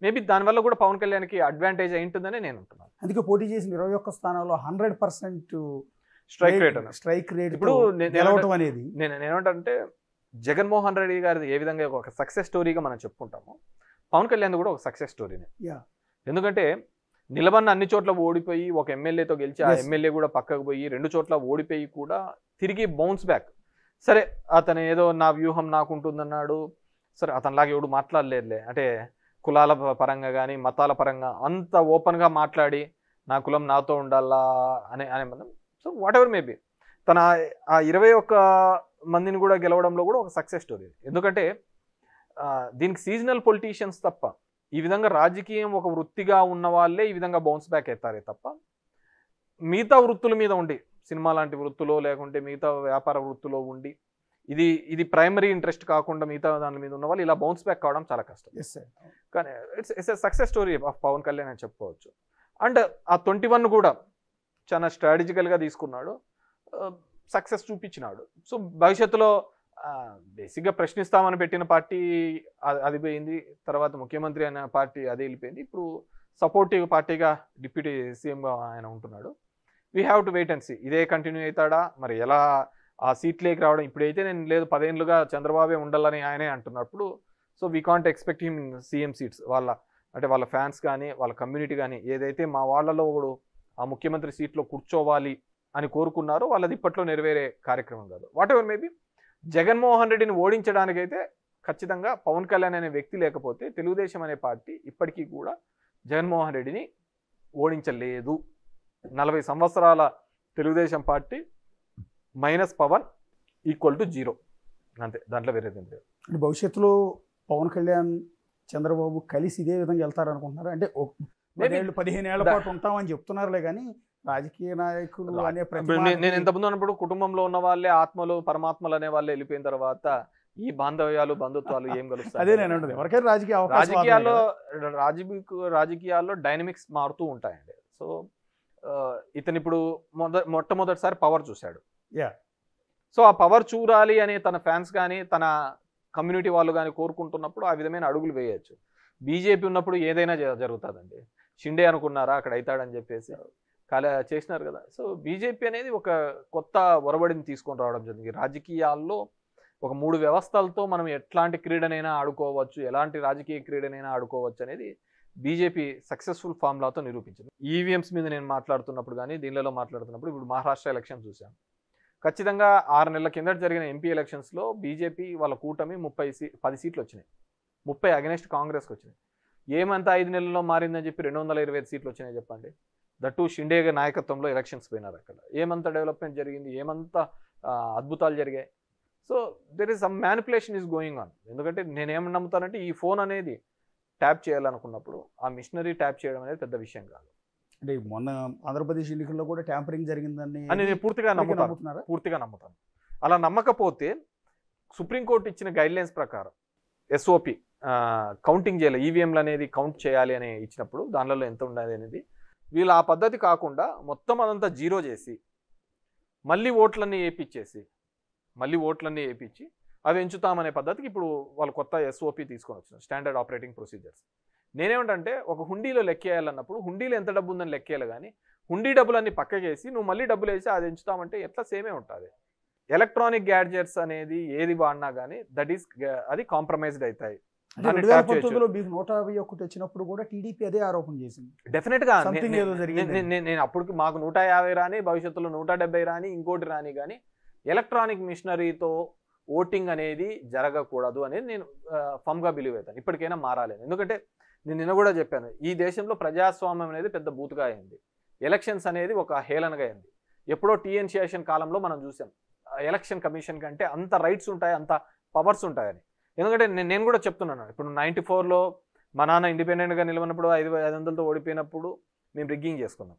Maybe దానివల్ల కూడా పవన్ కళ్యాణ్కి అడ్వాంటేజ్ అయి ఉంటుందని నేను అంటున్నాను. అందుకే పోటీ చేసిన 21 స్థానాల్లో 100% స్ట్రైక్ రేట్ ఇప్పుడు గెలవటం అనేది. నేనేమంటే జగన్మోహన్ రెడ్డి గారి ఏ విధంగా ఒక సక్సెస్ స్టోరీగా మనం చెప్పుకుంటామో పవన్ కళ్యాణ్ కూడా ఒక సక్సెస్ స్టోరీనే. ఎందుకంటే నిలబడిన అన్ని చోట్ల ఓడిపోయి ఒక ఎమ్మెల్యేతో గెలిచి ఆ ఎమ్మెల్యే కూడా పక్కకు పోయి 2 చోట్ల ఓడిపోయి కూడా తిరిగి బౌన్స్ బ్యాక్. సరే అతను ఏదో నా వ్యూహం నాకు ఉంటుందన్నాడు, సరే అతనిలాగా ఎవడు మాట్లాడలేదులే, అంటే కులాల పరంగా కానీ మతాల పరంగా అంత ఓపెన్గా మాట్లాడి నా కులం నాతో ఉండాలా అనే మనం. సో వాట్ ఎవర్ మేబీ తన ఆ 21 మందిని కూడా గెలవడంలో కూడా ఒక సక్సెస్ స్టోరీ. ఎందుకంటే దీనికి సీజనల్ పొలిటీషియన్స్ తప్ప, ఈ విధంగా రాజకీయం ఒక వృత్తిగా ఉన్న వాళ్ళే ఈ విధంగా బౌన్స్ బ్యాక్ అవుతారే తప్ప మిగతా వృత్తుల మీద ఉండి, సినిమా లాంటి వృత్తులో లేకుంటే మిగతా వ్యాపార వృత్తిలో ఉండి ఇది ప్రైమరీ ఇంట్రెస్ట్ కాకుండా మిగతా దాని మీద ఉన్న వాళ్ళు ఇలా బౌన్స్ బ్యాక్ కావడం చాలా కష్టం. కానీ it's a success story of Pavan Kalyan అని చెప్పుకోవచ్చు. అండ్ ఆ 21 కూడా చాలా స్ట్రాటజికల్గా తీసుకున్నాడు, సక్సెస్ చూపించినాడు. సో భవిష్యత్తులో బేసిక్గా ప్రశ్నిస్తామని పెట్టిన పార్టీ అది పోయింది, తర్వాత ముఖ్యమంత్రి అనే పార్టీ అది వెళ్ళిపోయింది, ఇప్పుడు సపోర్టివ్ పార్టీగా డిప్యూటీ సీఎంగా ఆయన ఉంటున్నాడు. We have to wait and see ఇదే కంటిన్యూ అవుతాడా, మరి ఎలా ఆ సీట్లోకి రావడం. ఇప్పుడైతే నేను లేదు 10 ఏళ్ళుగా చంద్రబాబే ఉండాలని ఆయనే అంటున్నప్పుడు, so we can't expect him CM seats. వాళ్ళ ఫ్యాన్స్ కానీ వాళ్ళ కమ్యూనిటీ కానీ ఏదైతే మా వాళ్ళలో ఒకడు ఆ ముఖ్యమంత్రి సీట్లో కూర్చోవాలి అని కోరుకున్నారో వాళ్ళది ఇప్పట్లో నెరవేరే కార్యక్రమం కాదు. వాట్ ఎవర్ మేబీ జగన్మోహన్ రెడ్డిని ఓడించడానికైతే ఖచ్చితంగా పవన్ కళ్యాణ్ అనే వ్యక్తి లేకపోతే తెలుగుదేశం అనే పార్టీ ఇప్పటికీ కూడా జగన్మోహన్ రెడ్డిని ఓడించలేదు. 40 సంవత్సరాల Telugu Desam party minus Pavan equal to 0 అంతే, దాంట్లో వేరేది లేదు. అంటే భవిష్యత్తులో పవన్ కళ్యాణ్ చంద్రబాబు కలిసి ఇదే విధంగా వెళ్తారనుకుంటున్నారు. అంటే 15 ఏళ్ల పాటు ఉంటామని చెప్తున్నారులే కానీ రాజకీయ నాయకులు అనే నేను ఎంతమంది అన్నప్పుడు కుటుంబంలో ఉన్న వాళ్ళే ఆత్మలు పరమాత్మలు అనే వాళ్ళే వెళ్ళిపోయిన తర్వాత ఈ బాంధవ్యాలు బంధుత్వాలు ఏం కలుస్తాయి? అదే నేను అంటుంది, ఎవరికైనా రాజకీయాల్లో డైనమిక్స్ మారుతూ ఉంటాయండి. సో ఇతను ఇప్పుడు మొట్టమొదటిసారి పవర్ చూశాడు. సో ఆ పవర్ చూడాలి అని తన ఫ్యాన్స్ కానీ తన కమ్యూనిటీ వాళ్ళు కానీ కోరుకుంటున్నప్పుడు ఆ విధమైన అడుగులు వేయచ్చు. బీజేపీ ఉన్నప్పుడు ఏదైనా జరుగుతుందండి. షిండే అనుకున్నారా అక్కడ అవుతాడని చెప్పేసి చేసినారు కదా. సో బీజేపీ అనేది ఒక కొత్త ఒరబడిని తీసుకొని రావడం జరిగింది. రాజకీయాల్లో ఒక 3 వ్యవస్థలతో మనం ఎట్లాంటి క్రీడనైనా ఆడుకోవచ్చు, ఎలాంటి రాజకీయ క్రీడనైనా ఆడుకోవచ్చు అనేది బీజేపీ సక్సెస్ఫుల్ ఫార్ములాతో నిరూపించింది. ఈవీఎంస్ మీద నేను మాట్లాడుతున్నప్పుడు కానీ దీనిలో మాట్లాడుతున్నప్పుడు ఇప్పుడు మహారాష్ట్ర ఎలక్షన్ చూసాం. ఖచ్చితంగా 6 నెలల కిందట జరిగిన ఎంపీ ఎలక్షన్స్లో బీజేపీ వాళ్ళ కూటమి 10 సీట్లు వచ్చినాయి. 30 అగెనెస్ట్ కాంగ్రెస్కి వచ్చినాయి. ఏమంతా 5 నెలల్లో మారిందని చెప్పి 225 సీట్లు వచ్చినాయి చెప్పండి. దట్టు షిండే నాయకత్వంలో ఎలక్షన్స్ పోయినారు. అక్కడ ఏమంత డెవలప్మెంట్ జరిగింది, ఏమంత అద్భుతాలు జరిగాయి. So there is some manipulation is going on. ఎందుకంటే నేనేమని నమ్ముతానంటే ఈ ఫోన్ అనేది ట్యాప్ చేయాలనుకున్నప్పుడు ఆ మిషనరీ ట్యాప్ చేయడం అనేది పెద్ద విషయం కాదు. అంటే మొన్న ఆంధ్రప్రదేశ్ ఎన్నికల్లో కూడా ట్యాంపరింగ్ జరిగిందని నేను పూర్తిగా నమ్ముతాను. అలా నమ్మకపోతే సుప్రీంకోర్టు ఇచ్చిన గైడ్లైన్స్ ప్రకారం ఎస్ఓపి కౌంటింగ్ చేయాలి, ఈవీఎంలు అనేది కౌంట్ చేయాలి అని ఇచ్చినప్పుడు దానిలో ఎంత ఉండాలి అనేది వీళ్ళు ఆ పద్ధతి కాకుండా మొత్తం అదంతా 0 చేసి మళ్ళీ ఓట్లన్నీ వేయించి అవి ఎంచుతామనే పద్ధతికి ఇప్పుడు వాళ్ళు కొత్త ఎస్ఓపి తీసుకొని వచ్చినారు, స్టాండర్డ్ ఆపరేటింగ్ ప్రొసీజర్స్. నేనేమంటే ఒక హుండీలో లెక్కేయాలన్నప్పుడు హుండీలో ఎంత డబ్బు ఉందని లెక్కేయాలి కానీ హుండీ డబ్బులన్నీ పక్కకేసి నువ్వు మళ్ళీ డబ్బులు వేసి అది ఎంచుతామంటే ఎట్లా సేమే ఉంటుంది. ఎలక్ట్రానిక్ గ్యాడ్జెట్స్ అనేది ఏది వాడినా కానీ అది కాంప్రమైజ్డ్ అవుతాయి. 2019లో మీకు 151 వచ్చినప్పుడు కూడా టీడీపీ అదే ఆరోపణ చేసింది. డెఫినెట్ గా నేను అప్పుడు మాకు 150 రాని, భవిష్యత్తులో 170 రాని, ఇంకోటి రాని, కానీ ఎలక్ట్రానిక్ మిషనరీతో ఓటింగ్ అనేది జరగకూడదు అనేది నేను ఫమ్గా బిలీవ్ అవుతాను. ఇప్పటికైనా మారాలి. ఎందుకంటే నేను నిన్న కూడా చెప్పాను, ఈ దేశంలో ప్రజాస్వామ్యం అనేది పెద్ద బూతుగా అయింది, ఎలక్షన్స్ అనేది ఒక హేళనగా అయింది. ఎప్పుడో టీఎన్ శేషన్ కాలంలో మనం చూసాం ఎలక్షన్ కమిషన్ కంటే అంత రైట్స్ ఉంటాయి, అంత పవర్స్ ఉంటాయని. ఎందుకంటే నేను కూడా చెప్తున్నాను, ఇప్పుడు 94లో మా నాన్న ఇండిపెండెంట్గా నిలవనప్పుడు 500తో ఓడిపోయినప్పుడు మేము రిగ్గింగ్ చేసుకున్నాం.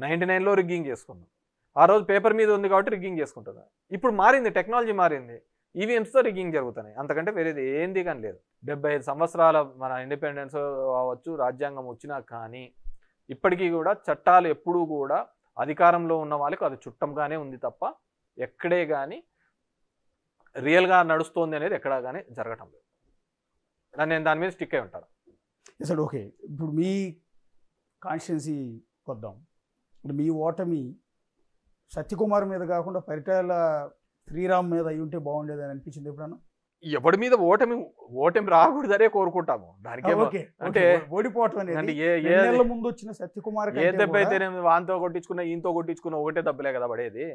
99లో రిగ్గింగ్ చేసుకున్నాం. ఆ రోజు పేపర్ మీద ఉంది కాబట్టి రిగ్గింగ్ చేసుకుంటున్నాం. ఇప్పుడు మారింది, టెక్నాలజీ మారింది, ఈవీఎంస్తో రిగ్గింగ్ జరుగుతున్నాయి. అంతకంటే వేరేది ఏంది కానీ లేదు. 75 సంవత్సరాల మన ఇండిపెండెన్స్ అవ్వచ్చు, రాజ్యాంగం వచ్చినా కానీ ఇప్పటికీ కూడా చట్టాలు ఎప్పుడూ కూడా అధికారంలో ఉన్న వాళ్ళకి అది చుట్టంగానే ఉంది తప్ప ఎక్కడే కానీ రియల్గా నడుస్తోంది అనేది ఎక్కడా కానీ జరగటం లేదు. నేను దాని మీద స్టిక్ అయి ఉంటాను. అసలు ఓకే, ఇప్పుడు మీ కాన్స్టిట్యున్సీ వద్దాం. ఇప్పుడు మీ ఓటమి సత్యకుమార్ మీద కాకుండా పరిటాల శ్రీరామ్ మీద అయి ఉంటే బాగుండేది అని అనిపించింది ఎప్పుడన్నా? ఎవడి మీద ఓటమి రాకూడదనే కోరుకుంటాము. దానికి అంటే ఓడిపోవటం అంటే అనేది ఏ 2 నెలల ముందు వచ్చిన సత్యకుమార్ ఏ దెబ్బ అయితేనే వాంతో కొట్టించుకున్నా ఈయంతో కొట్టించుకున్నా ఒకటే దెబ్బలే కదా పడేది.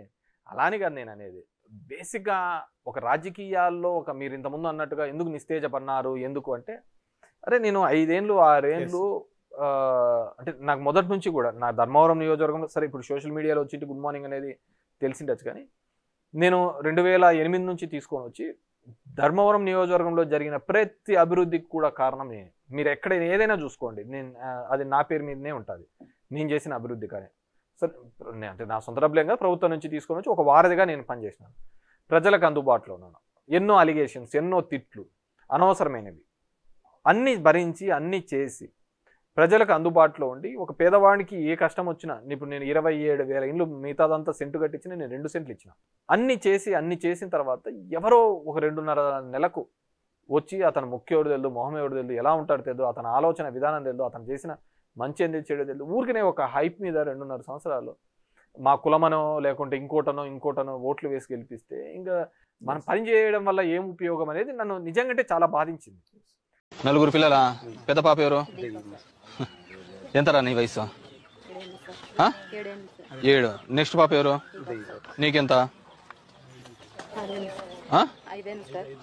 అలానే కాదు నేను అనేది. బేసిక్గా ఒక రాజకీయాల్లో ఒక మీరు ఇంతకుముందు అన్నట్టుగా ఎందుకు నిస్తేజపన్నారు ఎందుకు అంటే, అరే నేను 5 ఏళ్ళు 6 ఏళ్ళు అంటే నాకు మొదటి నుంచి కూడా నా ధర్మవరం నియోజకవర్గంలో, సరే ఇప్పుడు సోషల్ మీడియాలో వచ్చి గుడ్ మార్నింగ్ అనేది తెలిసిండొచ్చు, కానీ నేను 2008 నుంచి తీసుకొని వచ్చి ధర్మవరం నియోజకవర్గంలో జరిగిన ప్రతి అభివృద్ధికి కూడా కారణం నేను. మీరు ఎక్కడైనా ఏదైనా చూసుకోండి, నేను అది నా పేరు మీదనే ఉంటుంది నేను చేసిన అభివృద్ధి. కానీ సరే అంటే నా సొంత డబ్బులేం కదా, ప్రభుత్వం నుంచి తీసుకొని వచ్చి ఒక వారధిగా నేను పనిచేసినాను. ప్రజలకు అందుబాటులో ఉన్నాను. ఎన్నో అలిగేషన్స్, ఎన్నో తిట్లు అనవసరమైనవి అన్నీ భరించి అన్నీ చేసి ప్రజలకు అందుబాటులో ఉండి ఒక పేదవాడికి ఏ కష్టం వచ్చినా, ఇప్పుడు నేను 27,000 ఇండ్లు మిగతాదంతా సెంటు కట్టించిన, నేను 2 సెంట్లు ఇచ్చిన. అన్ని చేసిన తర్వాత ఎవరో ఒక 2.5 నెలకు వచ్చి అతను ముఖ్యోడు తెలుదు, మొహమేవుడు తెలుదు, ఎలా ఉంటాడు తెలుదు, అతని ఆలోచన విధానం తెలుదు, అతను చేసిన మంచి ఎందుకు చేయడం తెలుదు, ఊరికనే ఒక హైప్ మీద 2.5 సంవత్సరాలు మా కులమనో లేకుంటే ఇంకోటనో ఓట్లు వేసి గెలిపిస్తే ఇంకా మనం పని చేయడం వల్ల ఏం ఉపయోగం అనేది నన్ను నిజంగా చాలా బాధించింది. 4 పిల్లలా? పెద్ద పాప ఎవరు? ఎంతరా నీ వయసు? 7. నెక్స్ట్ పాప ఎవరు? నీకెంత?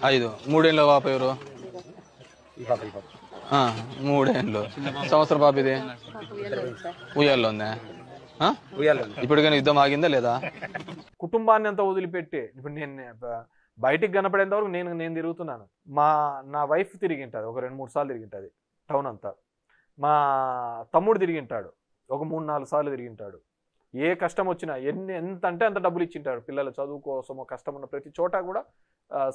5. 3 ఏళ్ళ పాప ఎవరు? 3 ఏళ్ళు. సంవత్సరం పాప ఇది ఉయ్యాల్లో ఉందా? ఇప్పటికైనా యుద్ధం ఆగిందా లేదా? కుటుంబాన్ని అంతా వదిలిపెట్టి ఇప్పుడు నేను బయటికి కనపడేంత వరకు నేను తిరుగుతున్నాను. నా వైఫ్ తిరిగింటుంది, ఒక 2-3 సార్లు తిరిగింటుంది టౌన్ అంతా. మా తమ్ముడు తిరిగింటాడు, ఒక 3-4 సార్లు తిరిగింటాడు. ఏ కష్టం వచ్చినా ఎంత అంటే అంత డబ్బులు ఇచ్చింటాడు. పిల్లల చదువు కోసమో కష్టం ఉన్న ప్రతి చోట కూడా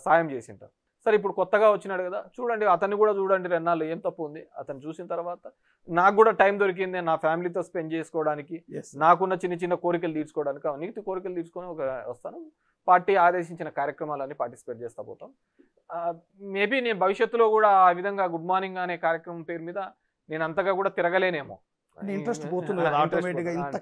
సాయం చేసింటారు. సరే ఇప్పుడు కొత్తగా వచ్చినాడు కదా, చూడండి అతన్ని కూడా చూడండి, 2 నాళ్ళు ఏం తప్పు ఉంది. అతను చూసిన తర్వాత నాకు కూడా టైం దొరికింది నా ఫ్యామిలీతో స్పెండ్ చేసుకోవడానికి, నాకున్న చిన్న కోరికలు తీర్చుకోవడానికి. అవన్నీ కోరికలు తీర్చుకొని వస్తాను. పార్టీ ఆదేశించిన కార్యక్రమాలన్నీ పార్టిసిపేట్ చేస్తూ పోతాం. మేబీ నేను భవిష్యత్తులో కూడా ఆ విధంగా గుడ్ మార్నింగ్ అనే కార్యక్రమం పేరు మీద నేను అంతగా కూడా తిరగలేనేమో. ఇంట్రెస్ట్ పోతుంది కదా ఆటోమేటిక్ గా. ఇంత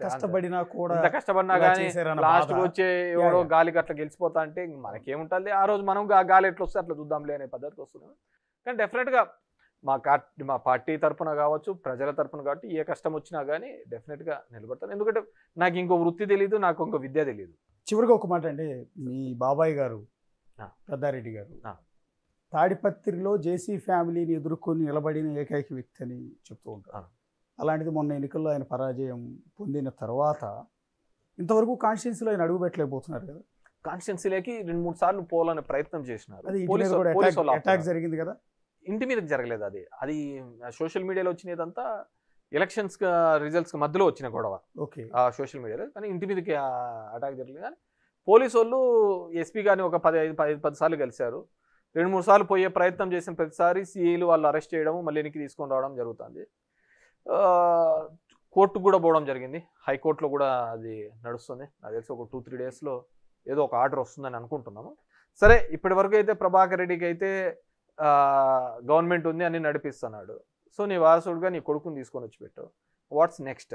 కష్టపడినా కానీ లాస్ట్ వచ్చే ఎవడో గాలికి అట్లా గెలిచిపోతా అంటే మనకేముంటుంది, ఆ రోజు మనం గాలి ఎట్లా వస్తే అట్లా చూద్దాంలే అనే పద్ధతికి వస్తున్నాం. కానీ డెఫినెట్ గా మా పార్టీ తరఫున కావచ్చు, ప్రజల తరఫున కాబట్టి ఏ కష్టం వచ్చినా కానీ డెఫినెట్ గా నిలబడతాను. ఎందుకంటే నాకు ఇంకో వృత్తి తెలియదు, నాకు ఇంకో విద్య తెలియదు. చివరిగా ఒక మాట అండి, మీ బాబాయ్ గారు పెద్దారెడ్డి గారు తాడిపత్రిలో జేసీ ఫ్యామిలీని ఎదుర్కొని నిలబడిన ఏకైక వ్యక్తి అని చెప్తూ ఉంటారు. అలాంటిది మొన్న ఎన్నికల్లో ఆయన పరాజయం పొందిన తర్వాత ఇంతవరకు కాన్స్టిట్యున్సీలో ఆయన అడుగు పెట్టలేకపోతున్నారు కదా. కాన్స్టిట్యున్సీలోకి 2-3 సార్లు పోవాలనే ప్రయత్నం చేసినారు. అటాక్ జరిగింది కదా, ఇంటి మీదకి జరగలేదు. అది సోషల్ మీడియాలో వచ్చినదంతా ఎలక్షన్స్ రిజల్ట్స్ మధ్యలో వచ్చిన గొడవ సోషల్ మీడియాలో. కానీ ఇంటి మీదకి అటాక్ జరగలేదు. కానీ పోలీసు వాళ్ళు ఎస్పీ గారిని ఒక 10 సార్లు కలిశారు. 2-3 సార్లు పోయే ప్రయత్నం చేసిన ప్రతిసారి సిఐలు వాళ్ళు అరెస్ట్ చేయడం, మళ్ళీ వెనక్కి తీసుకొని రావడం జరుగుతుంది. కోర్టుకు కూడా పోవడం జరిగింది, హైకోర్టులో కూడా అది నడుస్తుంది. నాకు తెలిసి ఒక 2-3 డేస్లో ఏదో ఒక ఆర్డర్ వస్తుందని అనుకుంటున్నాము. సరే ఇప్పటి వరకు అయితే ప్రభాకర్ రెడ్డికి అయితే గవర్నమెంట్ ఉంది అని నడిపిస్తున్నాడు. సో నీ వారసుడుగా నీ కొడుకుని తీసుకొని వచ్చి పెట్టు, వాట్స్ నెక్స్ట్?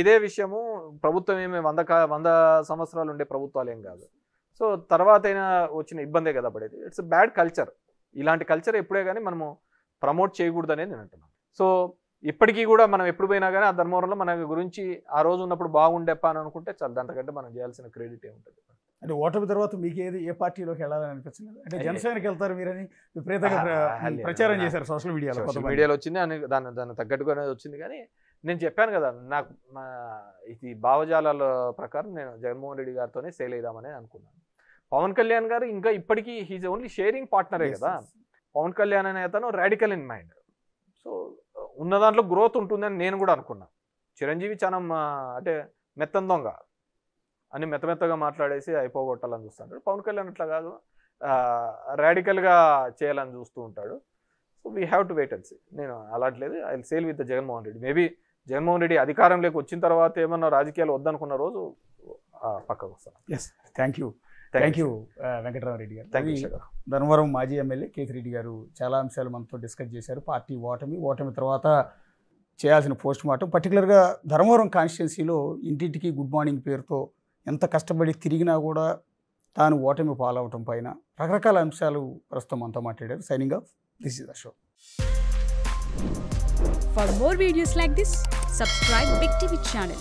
ఇదే విషయము ప్రభుత్వం ఏమి 100 సంవత్సరాలు ఉండే ప్రభుత్వాలు ఏం కాదు. సో తర్వాత అయినా వచ్చిన ఇబ్బందే కదా పడేది. It's bad culture. ఇలాంటి కల్చర్ ఎప్పుడే కానీ మనము ప్రమోట్ చేయకూడదు అనేది నేను అంటున్నాను. సో ఇప్పటికీ కూడా మనం ఎప్పుడు పోయినా కానీ ఆ ధర్మవరంలో మన గురించి ఆ రోజు ఉన్నప్పుడు బాగుండేప్ప అని అనుకుంటే చాలా, దాంతకంటే మనం చేయాల్సిన క్రెడిట్ ఏముంటుంది. అంటే ఓటమి తర్వాత మీకు ఏ పార్టీలోకి వెళ్ళాలని అనిపించింది? అంటే జనసేనకి వెళ్తారు మీరని విపరీతంగా ప్రచారం చేశారు సోషల్ మీడియాలో వచ్చింది అని దాన్ని తగ్గట్టుగానే వచ్చింది. కానీ నేను చెప్పాను కదా, నాకు ఇది భావజాలాల ప్రకారం నేను జగన్మోహన్ రెడ్డి గారితోనే సేల్ అయిదామని అనుకున్నాను. పవన్ కళ్యాణ్ గారు ఇంకా ఇప్పటికీ హీజ్ ఓన్లీ షేరింగ్ పార్ట్నరే కదా. పవన్ కళ్యాణ్ అనే అతను రాడికల్ ఇన్ మైండ్. సో ఉన్న దాంట్లో గ్రోత్ ఉంటుందని నేను కూడా అనుకున్నా. చిరంజీవి చాలా అంటే మెత్తం దొంగ అని మెత్తగా మాట్లాడేసి అయిపోగొట్టాలని చూస్తాడు. పవన్ కళ్యాణ్ అట్లా కాదు, రాడికల్గా చేయాలని చూస్తూ ఉంటాడు. So we have to wait and see. నేను అలాంటిలేదు, I will sail with Jaganmohan Reddy. Maybe Jaganmohan Reddy అధికారంలోకి వచ్చిన తర్వాత ఏమన్నా రాజకీయాలు వద్దనుకున్న రోజు పక్కకు వస్తాను. Yes, thank you. Thank you Venkataramareddy గారు. థ్యాంక్ యూ ధర్మవరం మాజీ ఎమ్మెల్యే కేతిరెడ్డి గారు చాలా అంశాలు మనతో డిస్కస్ చేశారు. పార్టీ ఓటమి తర్వాత చేయాల్సిన పోస్ట్ మార్టం, పర్టికులర్గా ధర్మవరం కాన్స్టిట్యున్సీలో ఇంటింటికి గుడ్ మార్నింగ్ పేరుతో ఎంత కష్టపడి తిరిగినా కూడా తాను ఓటమి పాలవటం పైన రకరకాల అంశాలు ప్రస్తుతం మనతో మాట్లాడారు. Signing off, this is the show. For more videos like this, subscribe Big TV channel.